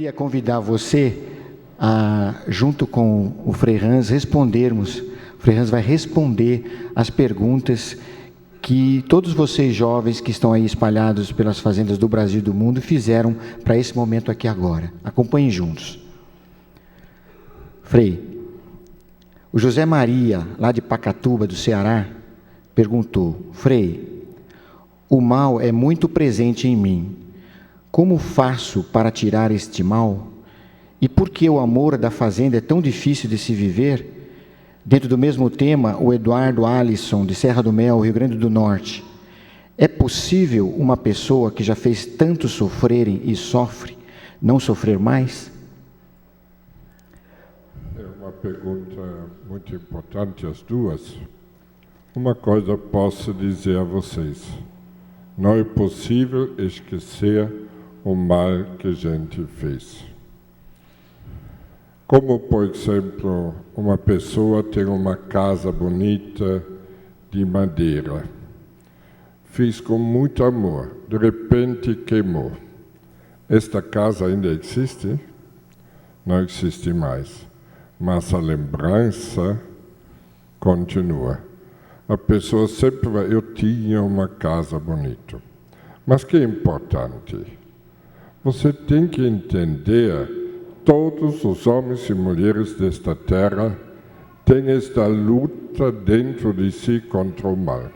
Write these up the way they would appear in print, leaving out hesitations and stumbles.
queria convidar você a, junto com o Frei Hans, respondermos. O Frei Hans vai responder as perguntas que todos vocês jovens que estão aí espalhados pelas fazendas do Brasil e do mundo fizeram para esse momento aqui agora. Acompanhem juntos. Frei, o José Maria, lá de Pacatuba, do Ceará, perguntou: Frei, o mal é muito presente em mim. Como faço para tirar este mal? E por que o amor da fazenda é tão difícil de se viver? Dentro do mesmo tema, o Eduardo Alisson, de Serra do Mel, Rio Grande do Norte. É possível uma pessoa que já fez tanto sofrerem e sofre, não sofrer mais? É uma pergunta muito importante, as duas. Uma coisa posso dizer a vocês: não é possível esquecer o mal que a gente fez. Como, por exemplo, uma pessoa tem uma casa bonita de madeira, fez com muito amor, de repente queimou. Esta casa ainda existe? Não existe mais, mas a lembrança continua. A pessoa sempre vai: eu tinha uma casa bonita. Mas que é importante? Você tem que entender: todos os homens e mulheres desta terra têm esta luta dentro de si contra o mal.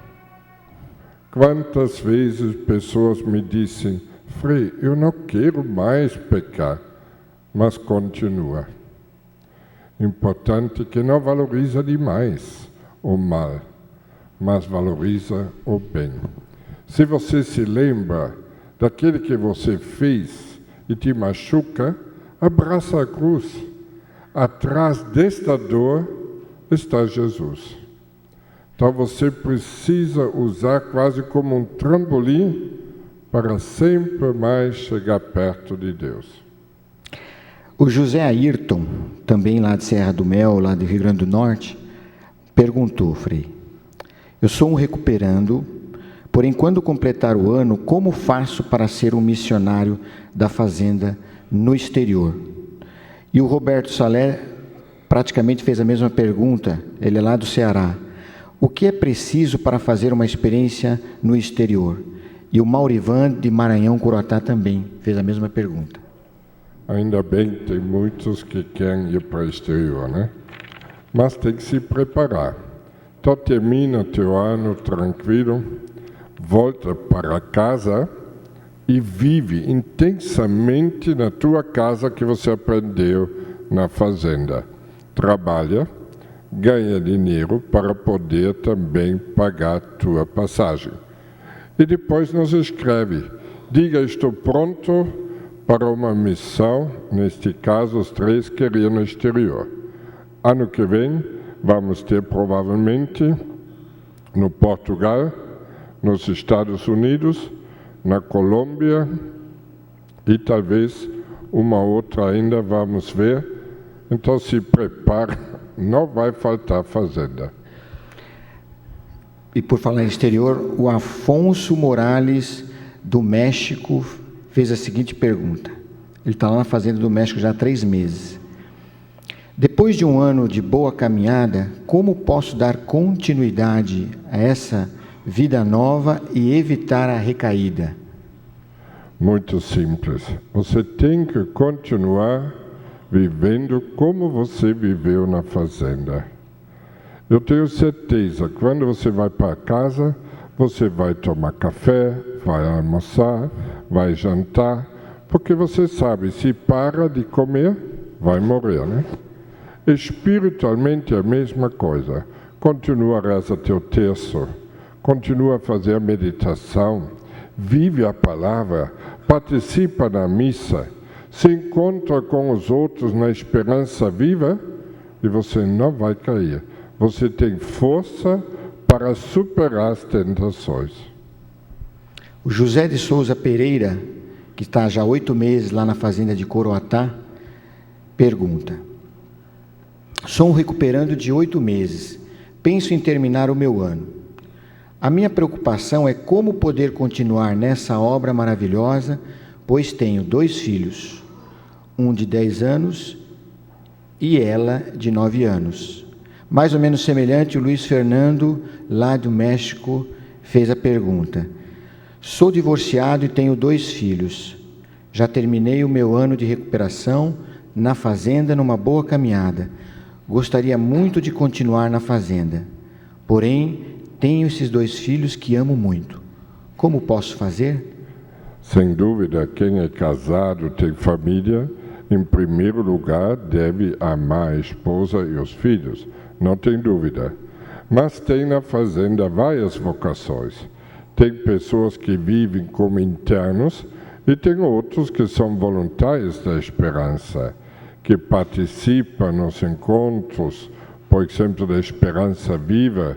Quantas vezes pessoas me dizem: Frei, eu não quero mais pecar, mas continua. Importante que não valoriza demais o mal, mas valoriza o bem. Se você se lembra daquele que você fez e te machuca, abraça a cruz. Atrás desta dor está Jesus. Então você precisa usar quase como um trampolim para sempre mais chegar perto de Deus. O José Ayrton, também lá de Serra do Mel, lá do Rio Grande do Norte, perguntou: Frei, eu sou um recuperando, porém quando completar o ano, como faço para ser um missionário da fazenda no exterior? E o Roberto Salé praticamente fez a mesma pergunta, ele é lá do Ceará. O que é preciso para fazer uma experiência no exterior? E o Maurivan, de Maranhão, Coroatá, também fez a mesma pergunta. Ainda bem, tem muitos que querem ir para o exterior, né? Mas tem que se preparar. Então termina teu ano tranquilo, volta para casa e vive intensamente na tua casa que você aprendeu na fazenda. Trabalha, ganha dinheiro para poder também pagar a tua passagem. E depois nos escreve: diga, estou pronto para uma missão, neste caso os 3 queriam no exterior. Ano que vem vamos ter provavelmente no Portugal, nos Estados Unidos, na Colômbia e talvez uma outra ainda, vamos ver. Então se prepara, não vai faltar fazenda. E por falar em exterior, o Afonso Morales, do México, fez a seguinte pergunta. Ele está lá na fazenda do México já há 3 meses. Depois de um ano de boa caminhada, como posso dar continuidade a essa vida nova e evitar a recaída? Muito simples. Você tem que continuar vivendo como você viveu na fazenda. Eu tenho certeza que quando você vai para casa, você vai tomar café, vai almoçar, vai jantar, porque você sabe, se para de comer, vai morrer, né? Espiritualmente é a mesma coisa. Continua a rezar teu terço, continua a fazer a meditação, vive a palavra, participa na missa, se encontra com os outros na esperança viva e você não vai cair. Você tem força para superar as tentações. O José de Souza Pereira, que está já há 8 meses lá na fazenda de Coroatá, pergunta: sou um recuperando de 8 meses, penso em terminar o meu ano. A minha preocupação é como poder continuar nessa obra maravilhosa, pois tenho 2 filhos. um de 10 anos e ela de 9 anos. Mais ou menos semelhante, o Luiz Fernando, lá do México, fez a pergunta: sou divorciado e tenho 2 filhos. Já terminei o meu ano de recuperação na fazenda, numa boa caminhada. Gostaria muito de continuar na fazenda. Porém, tenho esses 2 filhos que amo muito. Como posso fazer? Sem dúvida, quem é casado, tem família, em primeiro lugar deve amar a esposa e os filhos, não tem dúvida. Mas tem na fazenda várias vocações. Tem pessoas que vivem como internos e tem outros que são voluntários da esperança, que participam nos encontros, por exemplo, da Esperança Viva,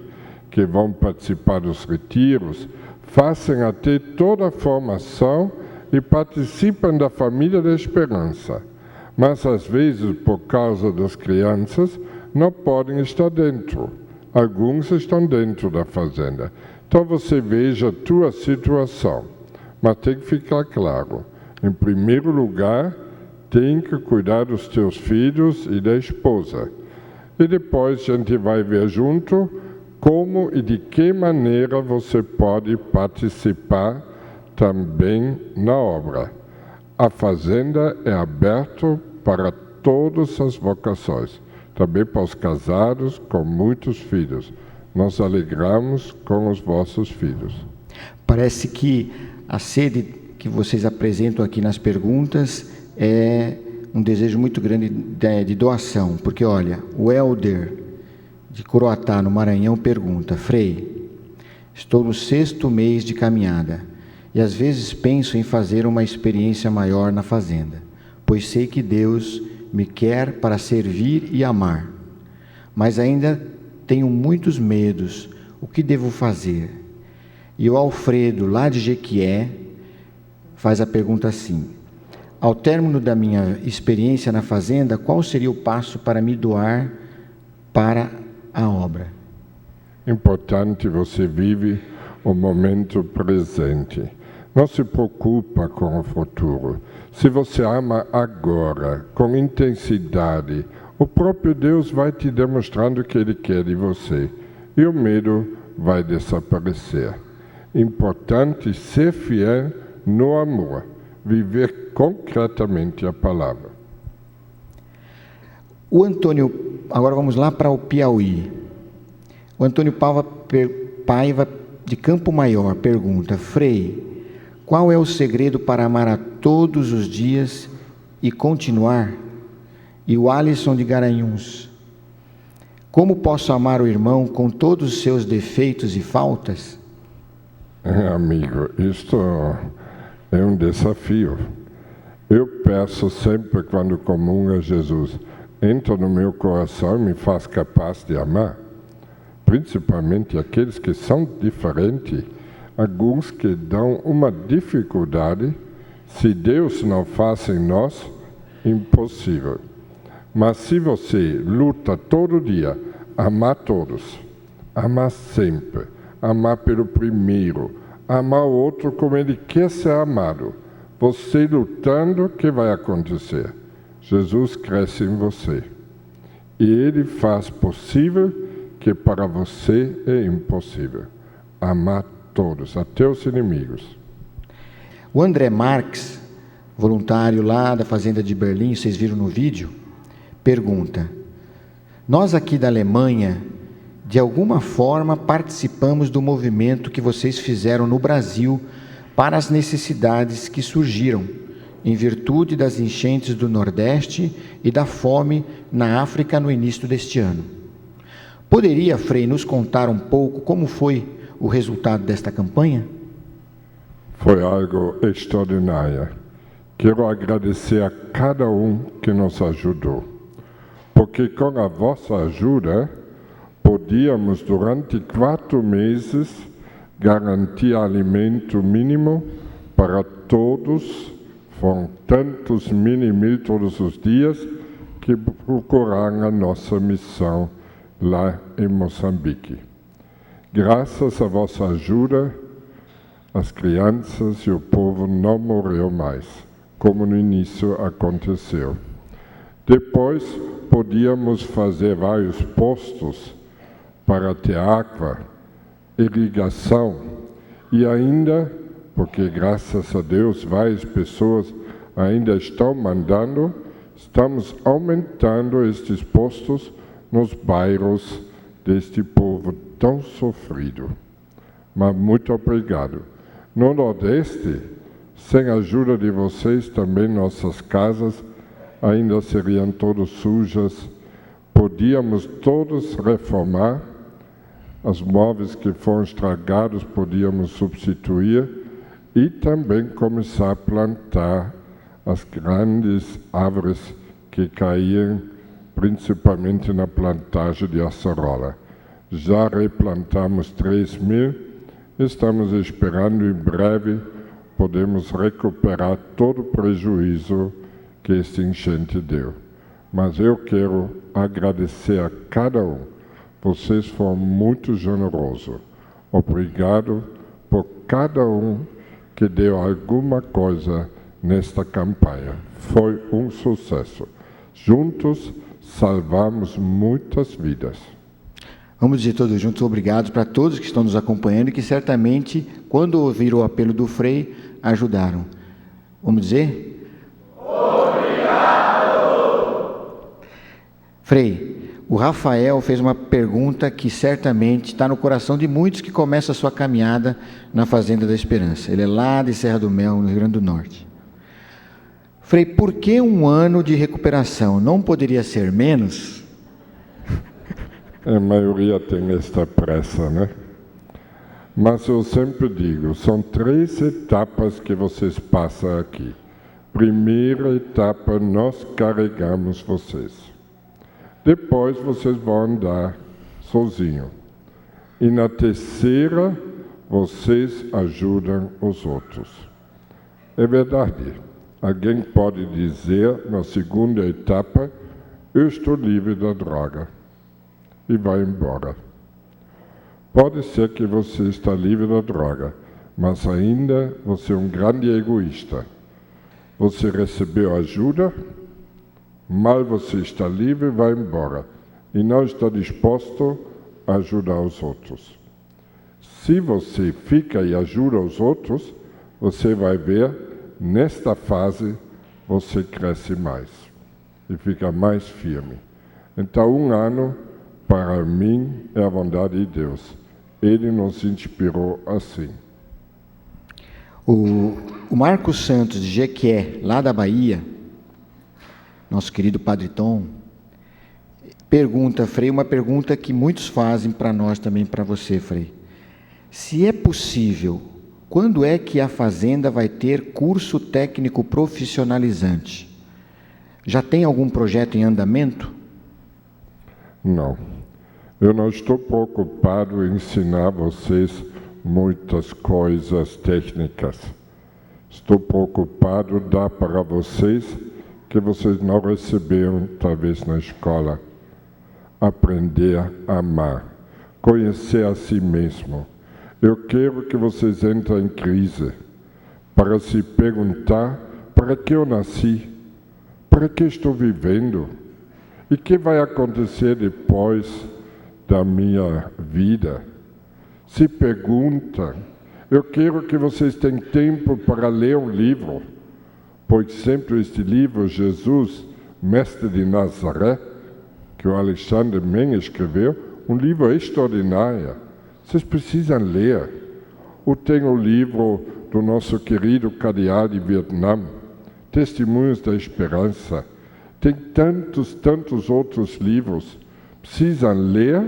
que vão participar dos retiros, fazem até toda a formação e participam da família da esperança. Mas às vezes, por causa das crianças, não podem estar dentro. Alguns estão dentro da fazenda. Então você veja a tua situação. Mas tem que ficar claro, em primeiro lugar, tem que cuidar dos teus filhos e da esposa. E depois a gente vai ver junto como e de que maneira você pode participar também na obra. A fazenda é aberta para todas as vocações, também para os casados com muitos filhos. Nos alegramos com os vossos filhos. Parece que a sede que vocês apresentam aqui nas perguntas é um desejo muito grande de doação, porque olha, o Helder de Coroatá, no Maranhão, pergunta: Frei, estou no 6º mês de caminhada e às vezes penso em fazer uma experiência maior na fazenda, pois sei que Deus me quer para servir e amar, mas ainda tenho muitos medos. O que devo fazer? E o Alfredo, lá de Jequié, faz a pergunta assim: ao término da minha experiência na fazenda, qual seria o passo para me doar para a obra? Importante, você vive o momento presente. Não se preocupa com o futuro. Se você ama agora, com intensidade, o próprio Deus vai te demonstrando o que Ele quer de você. E o medo vai desaparecer. Importante ser fiel no amor. Viver concretamente a palavra. O Antônio, agora vamos lá para o Piauí. O Antônio Paiva, de Campo Maior, pergunta: Frei, qual é o segredo para amar a todos os dias e continuar? E o Alisson de Garanhuns: como posso amar o irmão com todos os seus defeitos e faltas? Amigo, isto é um desafio. Eu peço sempre, quando comungo a Jesus, entra no meu coração e me faz capaz de amar, principalmente aqueles que são diferentes, alguns que dão uma dificuldade. Se Deus não faz em nós, impossível. Mas se você luta todo dia, amar todos, amar sempre, amar pelo primeiro, amar o outro como ele quer ser amado, você lutando, o que vai acontecer? Jesus cresce em você. E Ele faz possível que para você é impossível. Amar todos, até os inimigos. O André Marques, voluntário lá da fazenda de Berlim, vocês viram no vídeo, pergunta: nós aqui da Alemanha, de alguma forma participamos do movimento que vocês fizeram no Brasil para as necessidades que surgiram em virtude das enchentes do Nordeste e da fome na África no início deste ano. Poderia, Frei, nos contar um pouco como foi o resultado desta campanha? Foi algo extraordinário. Quero agradecer a cada um que nos ajudou, porque com a vossa ajuda podíamos durante 4 meses garantir alimento mínimo para todos. Foram tantos mil todos os dias que procuraram a nossa missão lá em Moçambique. Graças à vossa ajuda, as crianças e o povo não morreram mais. como no início aconteceu. Depois, podíamos fazer vários postos para ter água, irrigação e ainda, porque graças a Deus várias pessoas ainda estão mandando, estamos aumentando estes postos nos bairros deste povo tão sofrido. Mas muito obrigado. No Nordeste, sem a ajuda de vocês, também nossas casas ainda seriam todas sujas. Podíamos todos reformar, os móveis que foram estragados podíamos substituir e também começar a plantar as grandes árvores que caíam, principalmente na plantagem de acerola. Já replantamos 3.000, estamos esperando em breve podemos recuperar todo o prejuízo que esta enchente deu. Mas eu quero agradecer a cada um. Vocês foram muito generosos. Obrigado por cada um que deu alguma coisa nesta campanha. Foi um sucesso. Juntos salvamos muitas vidas. Vamos dizer todos juntos obrigados para todos que estão nos acompanhando e que certamente, quando ouviram o apelo do Frei, ajudaram. Vamos dizer? Obrigado! Frei, o Rafael fez uma pergunta que certamente está no coração de muitos que começam a sua caminhada na Fazenda da Esperança. Ele é lá de Serra do Mel, no Rio Grande do Norte. Frei, por que um ano de recuperação? Não poderia ser menos? A maioria tem esta pressa, né? Mas eu sempre digo, são 3 etapas que vocês passam aqui. Primeira etapa, nós carregamos vocês. Depois vocês vão andar sozinhos. E na terceira, vocês ajudam os outros. É verdade. Alguém pode dizer, na segunda etapa, eu estou livre da droga. E vai embora. Pode ser que você está livre da droga, mas ainda você é um grande egoísta. Você recebeu ajuda, mal você está livre e vai embora. E não está disposto a ajudar os outros. Se você fica e ajuda os outros, você vai ver, nesta fase, você cresce mais. E fica mais firme. Então, um ano, para mim, é a vontade de Deus. Ele nos inspirou assim. O Marcos Santos, de Jequié, lá da Bahia, nosso querido Padre Tom, pergunta, Frei, uma pergunta que muitos fazem para nós também, para você, Frei. Se é possível, quando é que a Fazenda vai ter curso técnico profissionalizante? Já tem algum projeto em andamento? Não. Eu não estou preocupado em ensinar vocês muitas coisas técnicas. Estou preocupado em dar para vocês que vocês não receberam, talvez, na escola. Aprender a amar, conhecer a si mesmo. Eu quero que vocês entrem em crise para se perguntar para que eu nasci, para que estou vivendo e o que vai acontecer depois da minha vida. Se pergunta, eu quero que vocês tenham tempo para ler um livro, por exemplo, este livro, Jesus, Mestre de Nazaré, que o Alexandre Meng escreveu, um livro extraordinário. Vocês precisam ler. Ou tem o livro do nosso querido cardeal de Vietnã, Testemunhos da Esperança. Tem tantos outros livros. Precisam ler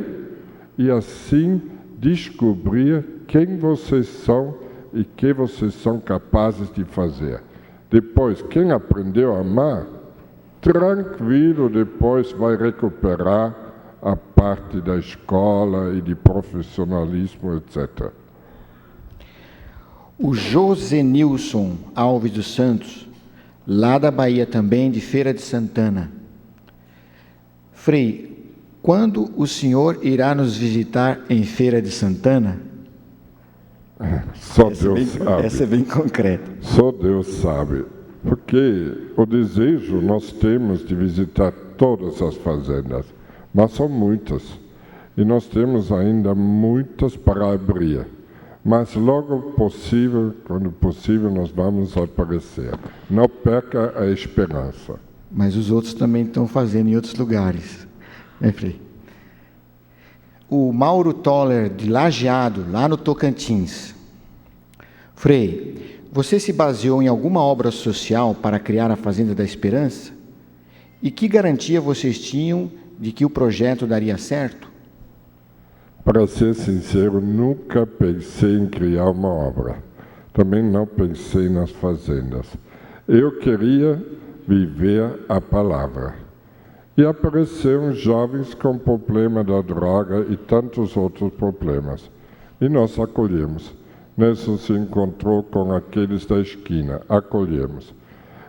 e assim descobrir quem vocês são e o que vocês são capazes de fazer. Depois, quem aprendeu a amar, tranquilo, depois vai recuperar a parte da escola e de profissionalismo, etc. O Josenilson Alves dos Santos, lá da Bahia também, de Feira de Santana. Frei, quando o senhor irá nos visitar em Feira de Santana? Só Deus sabe. Essa é bem concreta. Só Deus sabe. Porque o desejo nós temos de visitar todas as fazendas, mas são muitas. E nós temos ainda muitas para abrir. Mas logo possível, quando possível, nós vamos aparecer. Não perca a esperança. Mas os outros também estão fazendo em outros lugares. Frei? O Mauro Toller, de Lajeado, lá no Tocantins. Frei, você se baseou em alguma obra social para criar a Fazenda da Esperança? E que garantia vocês tinham de que o projeto daria certo? Para ser sincero, nunca pensei em criar uma obra. Também não pensei nas fazendas. Eu queria viver a palavra. E apareceram jovens com problema da droga e tantos outros problemas. E nós acolhemos. Nelson se encontrou com aqueles da esquina. Acolhemos.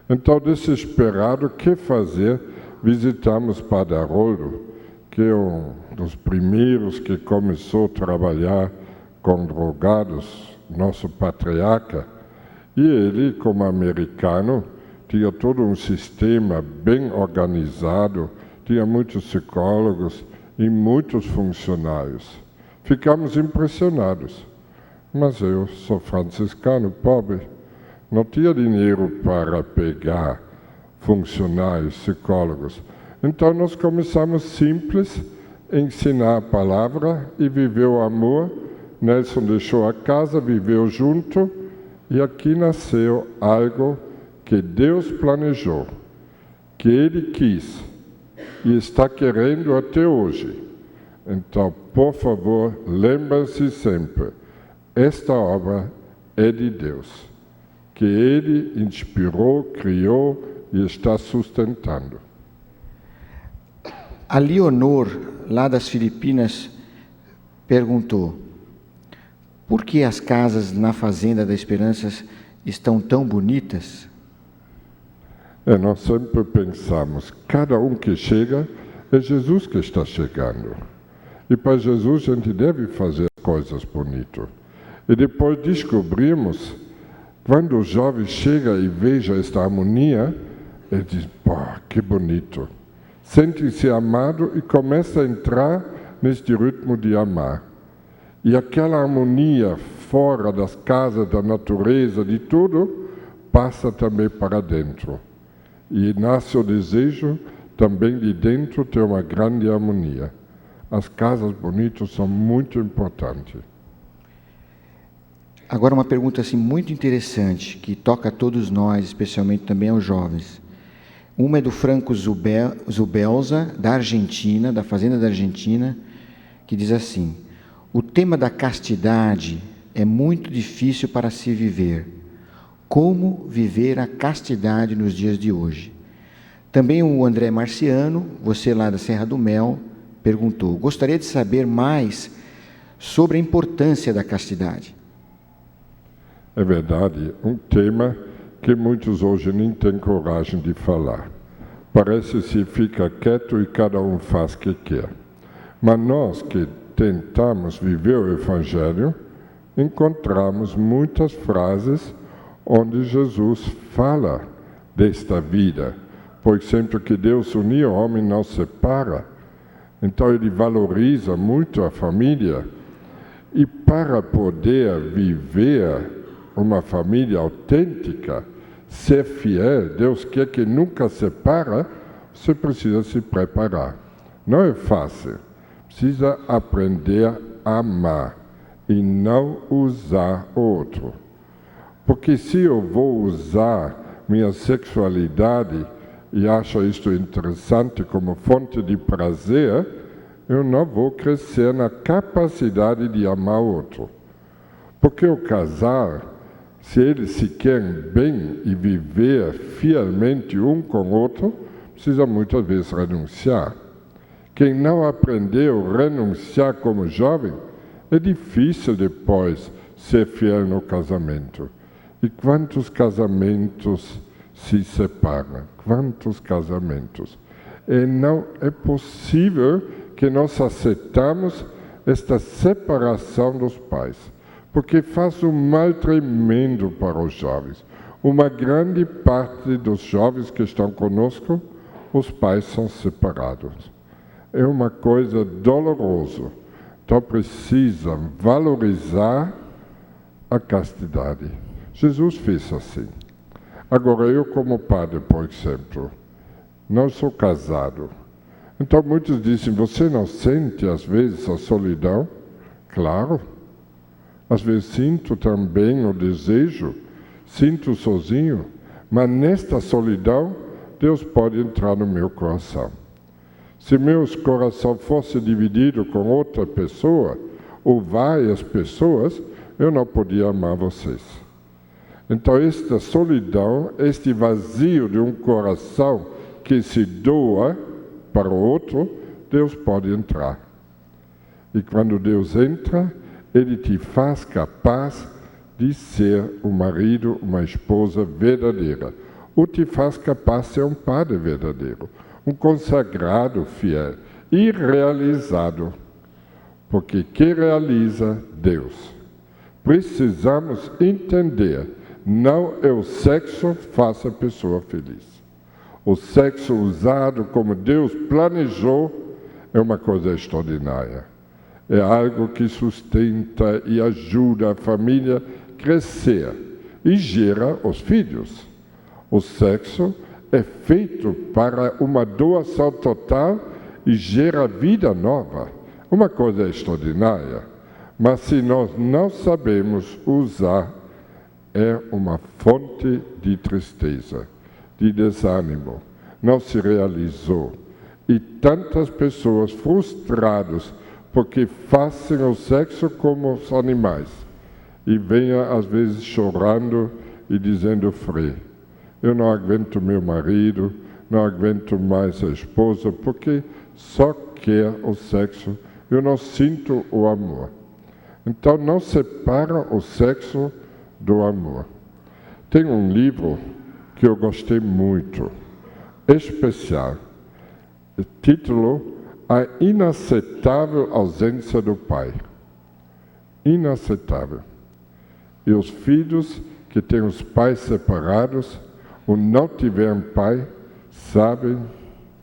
Então, desesperado, o que fazer? Visitamos Padre Haroldo, que é um dos primeiros que começou a trabalhar com drogados, nosso patriarca, e ele, como americano, tinha todo um sistema bem organizado, tinha muitos psicólogos e muitos funcionários. Ficamos impressionados. Mas eu sou franciscano, pobre, não tinha dinheiro para pegar funcionários, psicólogos. Então nós começamos simples, ensinar a palavra e viver o amor. Nelson deixou a casa, viveu junto e aqui nasceu algo que Deus planejou, que Ele quis e está querendo até hoje. Então, por favor, lembre-se sempre, esta obra é de Deus, que Ele inspirou, criou e está sustentando. A Leonor, lá das Filipinas, perguntou: por que as casas na Fazenda da Esperança estão tão bonitas? Nós sempre pensamos, cada um que chega, é Jesus que está chegando. E para Jesus a gente deve fazer coisas bonitas. E depois descobrimos, quando o jovem chega e veja esta harmonia, ele diz, pô, que bonito. Sente-se amado e começa a entrar neste ritmo de amar. E aquela harmonia fora das casas, da natureza, de tudo, passa também para dentro. E nasce o desejo também de dentro ter uma grande harmonia. As casas bonitas são muito importantes. Agora uma pergunta assim, muito interessante, que toca a todos nós, especialmente também aos jovens. Uma é do Franco Zubelza, da Argentina, da Fazenda da Argentina, que diz assim: o tema da castidade é muito difícil para se viver. Como viver a castidade nos dias de hoje? Também o André Marciano, você lá da Serra do Mel, perguntou: gostaria de saber mais sobre a importância da castidade. É verdade, um tema que muitos hoje nem têm coragem de falar. Parece que se fica quieto e cada um faz o que quer. Mas nós que tentamos viver o Evangelho, encontramos muitas frases onde Jesus fala desta vida. Por exemplo, que Deus uniu, o homem não separa. Então ele valoriza muito a família. E para poder viver uma família autêntica, ser fiel, Deus quer que nunca separa, você precisa se preparar. Não é fácil. Precisa aprender a amar e não usar o outro. Porque se eu vou usar minha sexualidade e acho isto interessante como fonte de prazer, eu não vou crescer na capacidade de amar o outro. Porque o casal, se eles se querem bem e viver fielmente um com o outro, precisa muitas vezes renunciar. Quem não aprendeu a renunciar como jovem, é difícil depois ser fiel no casamento. E quantos casamentos se separam? Quantos casamentos? E não é possível que nós aceitamos esta separação dos pais, porque faz um mal tremendo para os jovens. Uma grande parte dos jovens que estão conosco, os pais são separados. É uma coisa dolorosa. Então precisa valorizar a castidade. Jesus fez assim. Agora, eu como padre, por exemplo, não sou casado. Então muitos dizem, você não sente às vezes a solidão? Claro. Às vezes sinto também o desejo, sinto sozinho, mas nesta solidão, Deus pode entrar no meu coração. Se meu coração fosse dividido com outra pessoa, ou várias pessoas, eu não podia amar vocês. Então, esta solidão, este vazio de um coração que se doa para o outro, Deus pode entrar. E quando Deus entra, Ele te faz capaz de ser um marido, uma esposa verdadeira. Ou te faz capaz de ser um padre verdadeiro, um consagrado fiel e realizado. Porque quem realiza, Deus. Precisamos entender, não é o sexo que faz a pessoa feliz. O sexo usado como Deus planejou é uma coisa extraordinária. É algo que sustenta e ajuda a família a crescer e gera os filhos. O sexo é feito para uma doação total e gera vida nova. Uma coisa extraordinária. Mas se nós não sabemos usar, é uma fonte de tristeza, de desânimo. Não se realizou. E tantas pessoas frustradas porque fazem o sexo como os animais. E venham às vezes chorando e dizendo, Frei, eu não aguento meu marido, não aguento mais a esposa, porque só quer o sexo, eu não sinto o amor. Então não separa o sexo do amor. Tem um livro que eu gostei muito, especial, o título A Inaceitável Ausência do Pai. Inaceitável. E os filhos que têm os pais separados ou não tiveram pai, sabem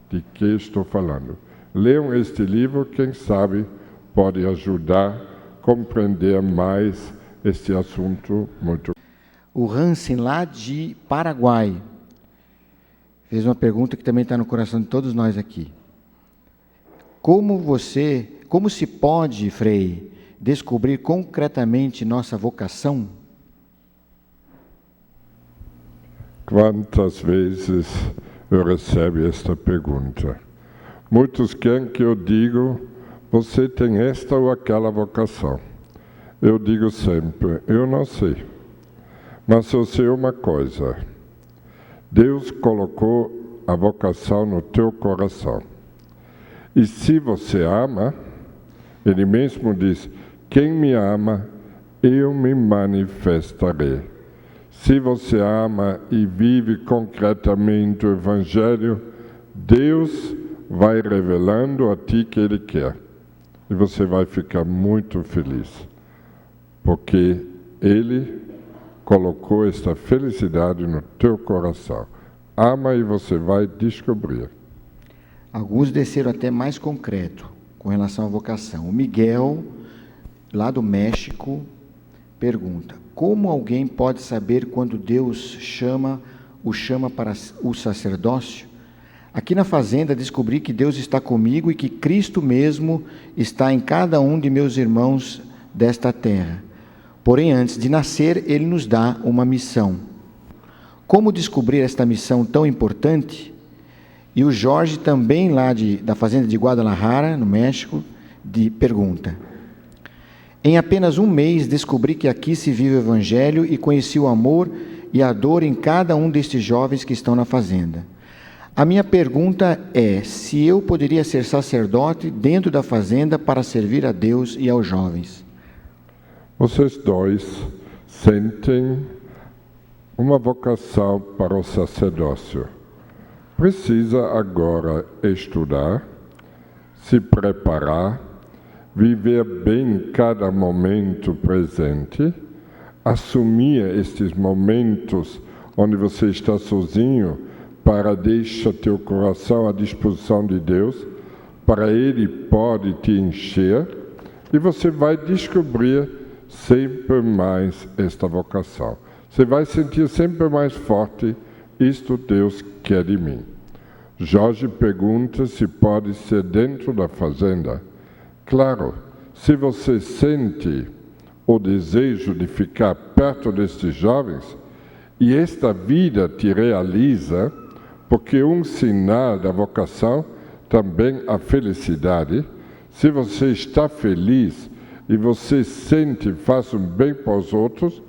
de que estou falando. Leiam este livro, quem sabe pode ajudar a compreender mais este assunto muito. O Hansen, lá de Paraguai, fez uma pergunta que também está no coração de todos nós aqui. Como se pode, Frei, descobrir concretamente nossa vocação? Quantas vezes eu recebo esta pergunta? Muitos querem que eu diga, você tem esta ou aquela vocação. Eu digo sempre, eu não sei. Mas eu sei uma coisa, Deus colocou a vocação no teu coração. E se você ama, Ele mesmo diz, quem me ama, eu me manifestarei. Se você ama e vive concretamente o Evangelho, Deus vai revelando a ti que Ele quer. E você vai ficar muito feliz, porque Ele colocou esta felicidade no teu coração. Ama e você vai descobrir. Alguns desceram até mais concreto com relação à vocação. O Miguel, lá do México, pergunta: como alguém pode saber quando Deus o chama para o sacerdócio? Aqui na fazenda descobri que Deus está comigo e que Cristo mesmo está em cada um de meus irmãos desta terra. Porém, antes de nascer, Ele nos dá uma missão. Como descobrir esta missão tão importante? E o Jorge, também lá da fazenda de Guadalajara, no México, pergunta: em apenas um mês descobri que aqui se vive o Evangelho e conheci o amor e a dor em cada um destes jovens que estão na fazenda. A minha pergunta é se eu poderia ser sacerdote dentro da fazenda para servir a Deus e aos jovens. Vocês dois sentem uma vocação para o sacerdócio. Precisa agora estudar, se preparar, viver bem cada momento presente, assumir estes momentos onde você está sozinho, para deixar teu coração à disposição de Deus, para Ele pode te encher, e você vai descobrir sempre mais esta vocação. Você vai sentir sempre mais forte, isto Deus quer de mim. Jorge pergunta se pode ser dentro da fazenda. Claro, se você sente o desejo de ficar perto destes jovens, e esta vida te realiza, porque um sinal da vocação também a felicidade. Se você está feliz e você sente e faz um bem para os outros,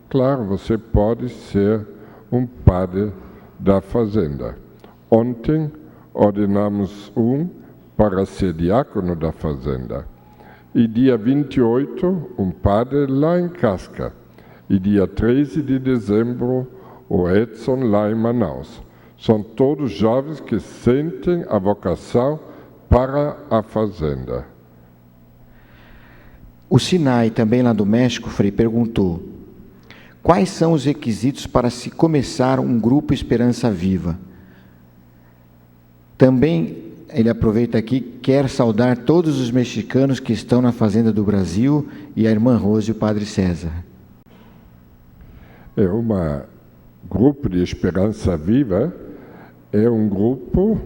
claro, você pode ser um padre da fazenda. Ontem ordenamos para ser diácono da fazenda. E dia 28, um padre lá em Casca. E dia 13 de dezembro, o Edson lá em Manaus. São todos jovens que sentem a vocação para a fazenda. O Sinai, também lá do México, Frei, perguntou: quais são os requisitos para se começar um grupo Esperança Viva? Também, ele aproveita aqui, quer saudar todos os mexicanos que estão na Fazenda do Brasil e a irmã Rose e o Padre César. É um grupo de Esperança Viva, é um grupo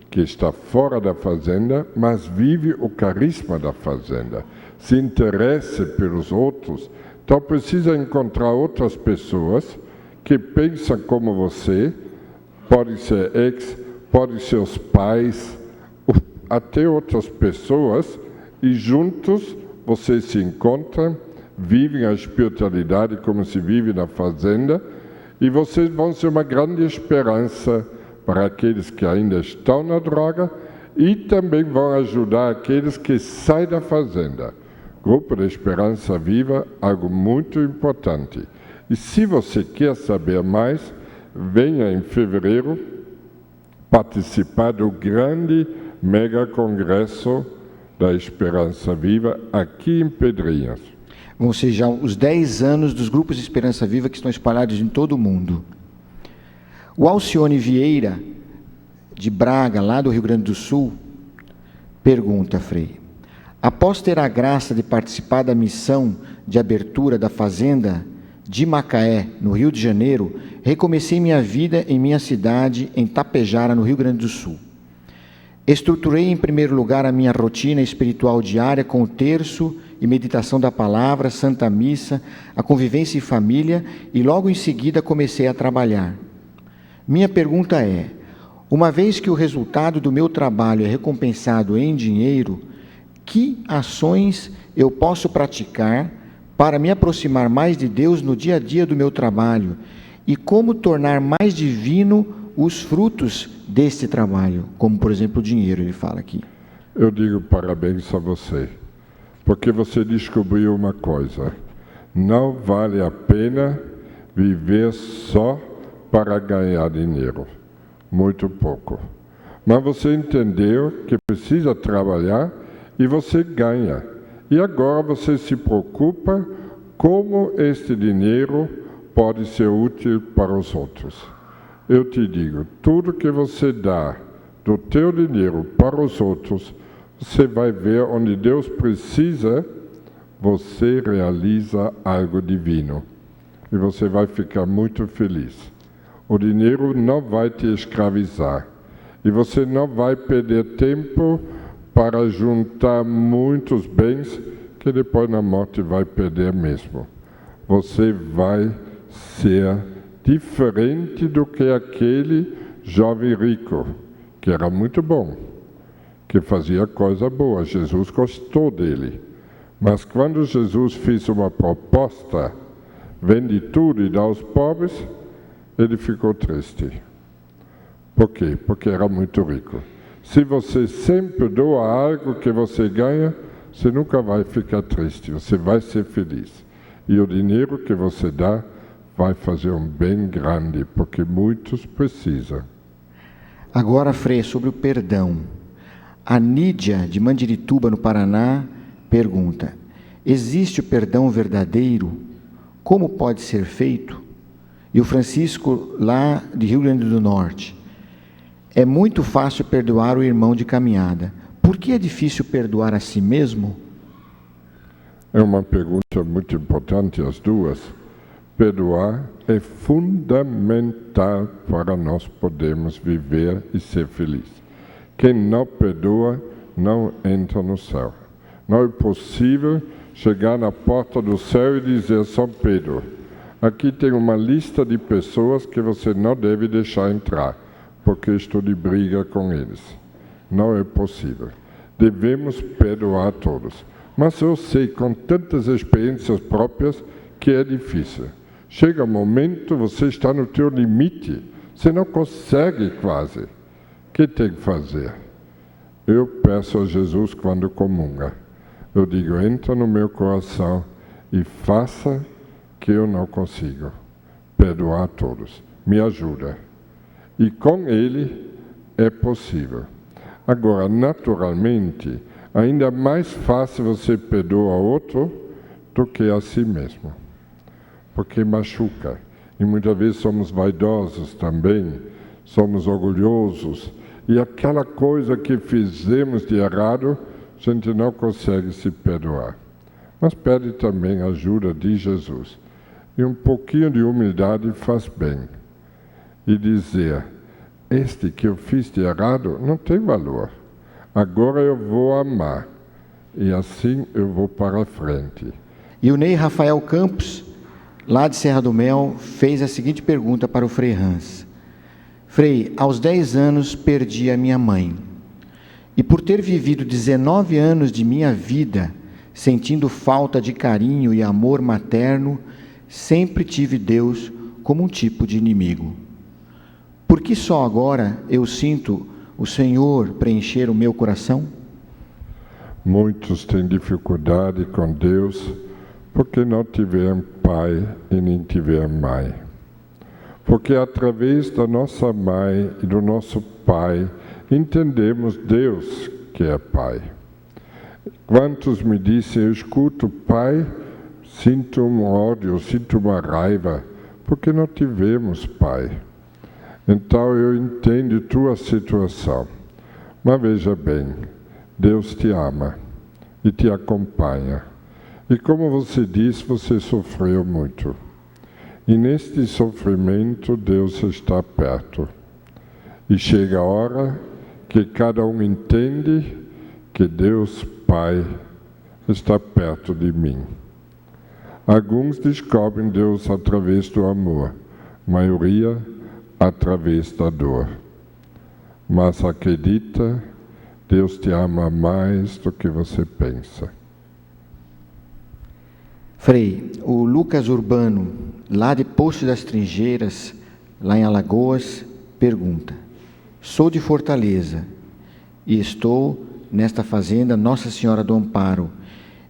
que está fora da fazenda, mas vive o carisma da fazenda, se interessa pelos outros, então precisa encontrar outras pessoas que pensam como você, podem ser podem ser os pais, até outras pessoas, e juntos vocês se encontram, vivem a espiritualidade como se vive na fazenda, e vocês vão ser uma grande esperança para aqueles que ainda estão na droga e também vão ajudar aqueles que saem da fazenda. Grupo de Esperança Viva, algo muito importante. E se você quer saber mais, venha em fevereiro participar do grande mega congresso da Esperança Viva aqui em Pedrinhas. Vão ser já os 10 anos dos grupos de Esperança Viva que estão espalhados em todo o mundo. O Alcione Vieira, de Braga, lá do Rio Grande do Sul, pergunta, Frei: após ter a graça de participar da missão de abertura da fazenda de Macaé, no Rio de Janeiro, recomecei minha vida em minha cidade, em Tapejara, no Rio Grande do Sul. Estruturei, em primeiro lugar, a minha rotina espiritual diária com o terço e meditação da palavra, Santa Missa, a convivência em família, e logo em seguida comecei a trabalhar. Minha pergunta é: uma vez que o resultado do meu trabalho é recompensado em dinheiro, que ações eu posso praticar para me aproximar mais de Deus no dia a dia do meu trabalho? E como tornar mais divino os frutos deste trabalho? Como, por exemplo, o dinheiro, ele fala aqui. Eu digo parabéns a você, porque você descobriu uma coisa: não vale a pena viver só para ganhar dinheiro, muito pouco. Mas você entendeu que precisa trabalhar e você ganha. E agora você se preocupa como este dinheiro pode ser útil para os outros. Eu te digo, tudo que você dá do teu dinheiro para os outros, você vai ver onde Deus precisa, você realiza algo divino. E você vai ficar muito feliz. O dinheiro não vai te escravizar. E você não vai perder tempo para juntar muitos bens que depois na morte vai perder mesmo. Você vai ser diferente do que aquele jovem rico, que era muito bom, que fazia coisa boa. Jesus gostou dele. Mas quando Jesus fez uma proposta, vende tudo e dá aos pobres, ele ficou triste. Por quê? Porque era muito rico. Se você sempre doa algo que você ganha, você nunca vai ficar triste, você vai ser feliz. E o dinheiro que você dá vai fazer um bem grande, porque muitos precisam. Agora, Frei, sobre o perdão. A Nídia, de Mandirituba, no Paraná, pergunta: existe o perdão verdadeiro? Como pode ser feito? e o Francisco, lá de Rio Grande do Norte. É muito fácil perdoar o irmão de caminhada. Por que é difícil perdoar a si mesmo? É uma pergunta muito importante, as duas. Perdoar é fundamental para nós podermos viver e ser felizes. Quem não perdoa não entra no céu. Não é possível chegar na porta do céu e dizer: São Pedro, aqui tem uma lista de pessoas que você não deve deixar entrar, porque estou de briga com eles. Não é possível. Devemos perdoar todos. Mas eu sei, com tantas experiências próprias, que é difícil. Chega um momento, você está no teu limite, você não consegue quase. O que tem que fazer? Eu peço a Jesus quando comunga. Eu digo: entra no meu coração e faça que eu não consigo perdoar todos. Me ajuda. E com Ele é possível. Agora, naturalmente, ainda mais fácil você perdoar outro do que a si mesmo. Porque machuca. E muitas vezes somos vaidosos também, somos orgulhosos. E aquela coisa que fizemos de errado, a gente não consegue se perdoar. Mas pede também a ajuda de Jesus. E um pouquinho de humildade faz bem. E dizer: este que eu fiz de errado não tem valor. Agora eu vou amar. E assim eu vou para a frente. E o Ney Rafael Campos, lá de Serra do Mel, fez a seguinte pergunta para o Frei Hans. Frei, aos 10 anos perdi a minha mãe. E por ter vivido 19 anos de minha vida, sentindo falta de carinho e amor materno, sempre tive Deus como um tipo de inimigo. Por que só agora eu sinto o Senhor preencher o meu coração? Muitos têm dificuldade com Deus porque não tiveram pai e nem tiveram mãe. Porque através da nossa mãe e do nosso pai entendemos Deus que é pai. Quantos me dizem: eu escuto pai, sinto um ódio, sinto uma raiva, porque não tivemos pai. Então eu entendo tua situação. Mas veja bem, Deus te ama e te acompanha. E como você diz, você sofreu muito. E neste sofrimento Deus está perto. E chega a hora que cada um entende que Deus Pai está perto de mim. Alguns descobrem Deus através do amor, a maioria através da dor. Mas acredita, Deus te ama mais do que você pensa. Frei, o Lucas Urbano, lá de Poço das Tringeiras, lá em Alagoas, pergunta: sou de Fortaleza e estou nesta fazenda Nossa Senhora do Amparo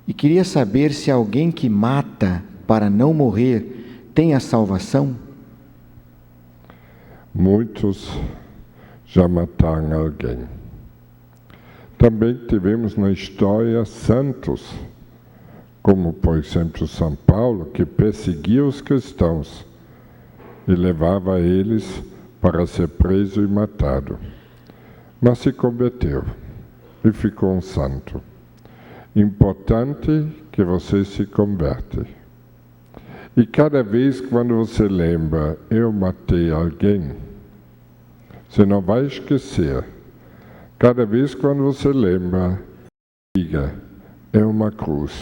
e queria saber se alguém que mata para não morrer tem a salvação? Muitos já mataram alguém. Também tivemos na história santos, como por exemplo São Paulo, que perseguia os cristãos e levava eles para ser preso e matado. Mas se converteu e ficou um santo. Importante que você se converte. E cada vez quando você lembra: eu matei alguém, você não vai esquecer. Cada vez quando você lembra, diga: é uma cruz.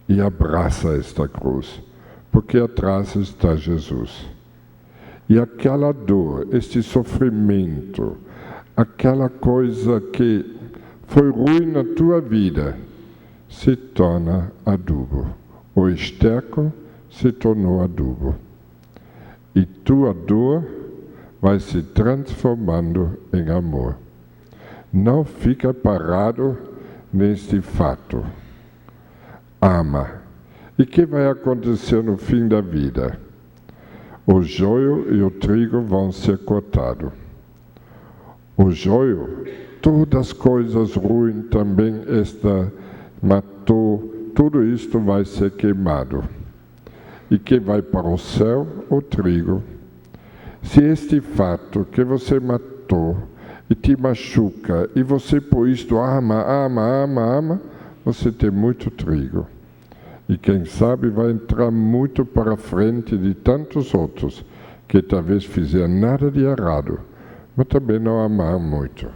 E abraça esta cruz, porque atrás está Jesus. E aquela dor, este sofrimento, aquela coisa que foi ruim na tua vida, se torna adubo. O esterco se tornou adubo. E tua dor vai se transformando em amor. Não fica parado neste fato. Ama. E o que vai acontecer no fim da vida? O joio e o trigo vão ser cortados. O joio, todas as coisas ruins também, esta matou, tudo isto vai ser queimado. e que vai para o céu o trigo. Se este fato que você matou e te machuca, e você por isto ama, você tem muito trigo. E quem sabe vai entrar muito para frente de tantos outros que talvez fizeram nada de errado, mas também não amaram muito.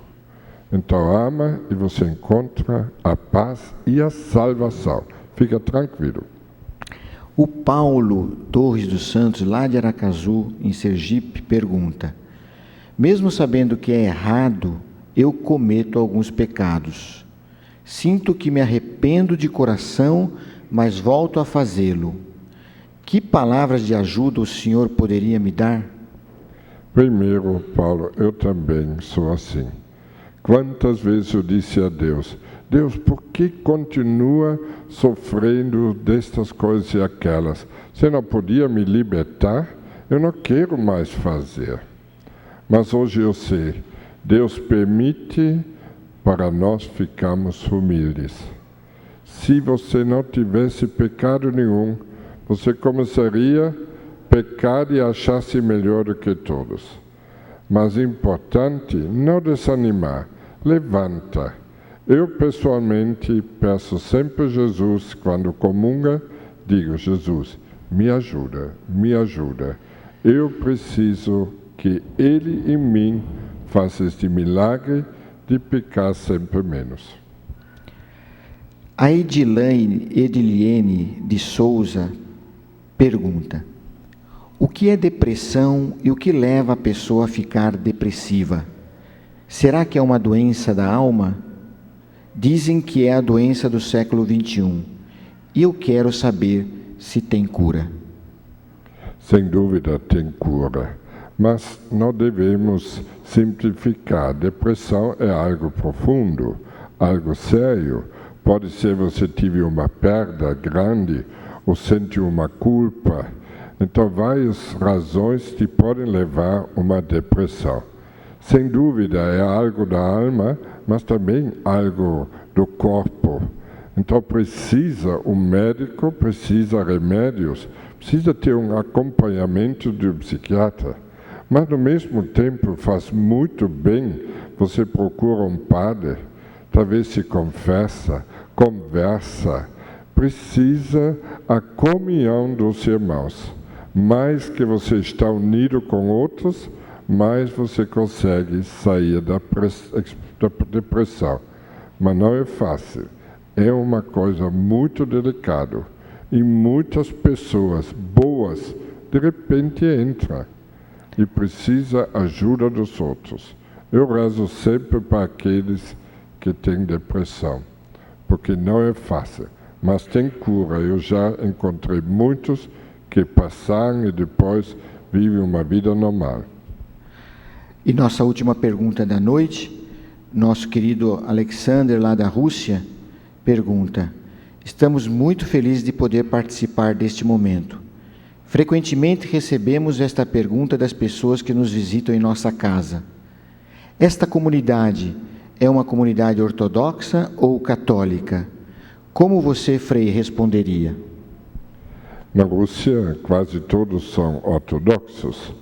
Então ama e você encontra a paz e a salvação. Fica tranquilo. O Paulo Torres dos Santos, lá de Aracaju, em Sergipe, pergunta: mesmo sabendo que é errado, eu cometo alguns pecados. Sinto que me arrependo de coração, mas volto a fazê-lo. Que palavras de ajuda o Senhor poderia me dar? Primeiro, Paulo, eu também sou assim. Quantas vezes eu disse a Deus: Deus, por que continua sofrendo destas coisas e aquelas? Você não podia me libertar? Eu não quero mais fazer. Mas hoje eu sei, Deus permite para nós ficarmos humildes. Se você não tivesse pecado nenhum, você começaria a pecar e achar-se melhor do que todos. Mas é importante não desanimar, levanta. Eu pessoalmente peço sempre a Jesus, quando comunga, digo: Jesus, me ajuda, me ajuda. Eu preciso que Ele em mim faça este milagre de pecar sempre menos. A Ediliene de Souza pergunta: o que é depressão e o que leva a pessoa a ficar depressiva? Será que é uma doença da alma? Dizem que é a doença do século XXI. E eu quero saber se tem cura. Sem dúvida tem cura, mas não devemos simplificar. Depressão é algo profundo, algo sério. Pode ser que você teve uma perda grande ou sente uma culpa. Então, várias razões te podem levar a uma depressão. Sem dúvida, é algo da alma, mas também algo do corpo. Então, o médico precisa de remédios, precisa ter um acompanhamento de um psiquiatra. Mas, ao mesmo tempo, faz muito bem você procura um padre, talvez se confessa, conversa, precisa a comunhão dos irmãos. Mais que você está unido com outros, mais você consegue sair da depressão. Mas não é fácil. É uma coisa muito delicada. E muitas pessoas boas, de repente, entram e precisa ajuda dos outros. Eu rezo sempre para aqueles que têm depressão, porque não é fácil, mas tem cura. Eu já encontrei muitos que passaram e depois vivem uma vida normal. E nossa última pergunta da noite, nosso querido Alexander, lá da Rússia, pergunta: estamos muito felizes de poder participar deste momento. Frequentemente recebemos esta pergunta das pessoas que nos visitam em nossa casa. Esta comunidade é uma comunidade ortodoxa ou católica? Como você, Frei, responderia? Na Rússia, quase todos são ortodoxos.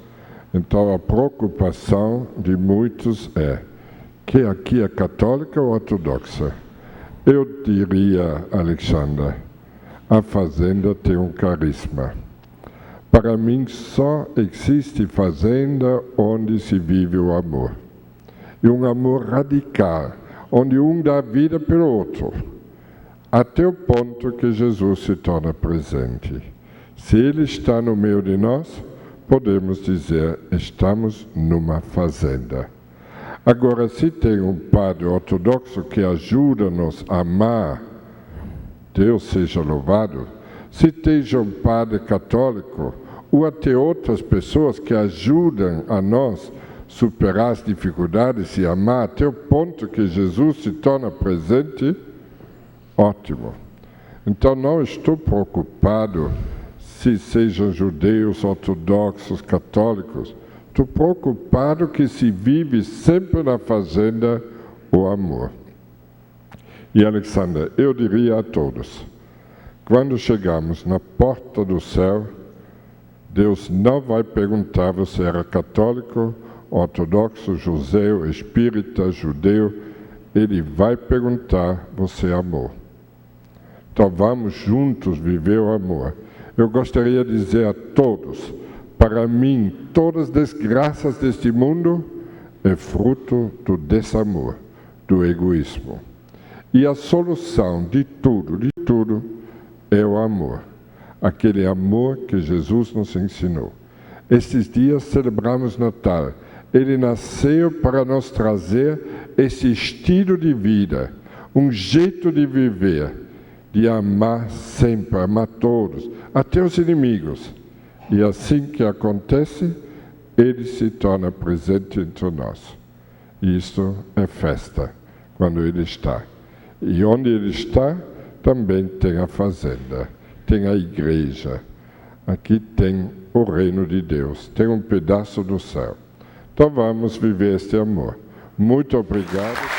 Então, a preocupação de muitos é que aqui é católica ou ortodoxa? Eu diria, Alexandre, a fazenda tem um carisma. Para mim, só existe fazenda onde se vive o amor. E um amor radical, onde um dá vida pelo outro, até o ponto que Jesus se torna presente. Se Ele está no meio de nós, podemos dizer, estamos numa fazenda. Agora, se tem um padre ortodoxo que ajuda-nos a amar, Deus seja louvado. Se tem um padre católico, ou até outras pessoas que ajudam a nós superar as dificuldades e amar até o ponto que Jesus se torna presente, ótimo. Então, não estou preocupado se sejam judeus, ortodoxos, católicos. Estou preocupado que se vive sempre na fazenda o amor. E, Alexandre, eu diria a todos, quando chegamos na porta do céu, Deus não vai perguntar você era católico, ortodoxo, judeu, espírita, judeu. Ele vai perguntar, você amou? Então vamos juntos viver o amor. Eu gostaria de dizer a todos, para mim, todas as desgraças deste mundo é fruto do desamor, do egoísmo. E a solução de tudo, é o amor. Aquele amor que Jesus nos ensinou. Estes dias celebramos Natal. Ele nasceu para nos trazer esse estilo de vida, um jeito de viver, de amar sempre, amar todos, até os inimigos. E assim que acontece, ele se torna presente entre nós. Isso é festa, quando ele está. E onde ele está, também tem a fazenda, tem a igreja. Aqui tem o reino de Deus, tem um pedaço do céu. Então vamos viver este amor. Muito obrigado.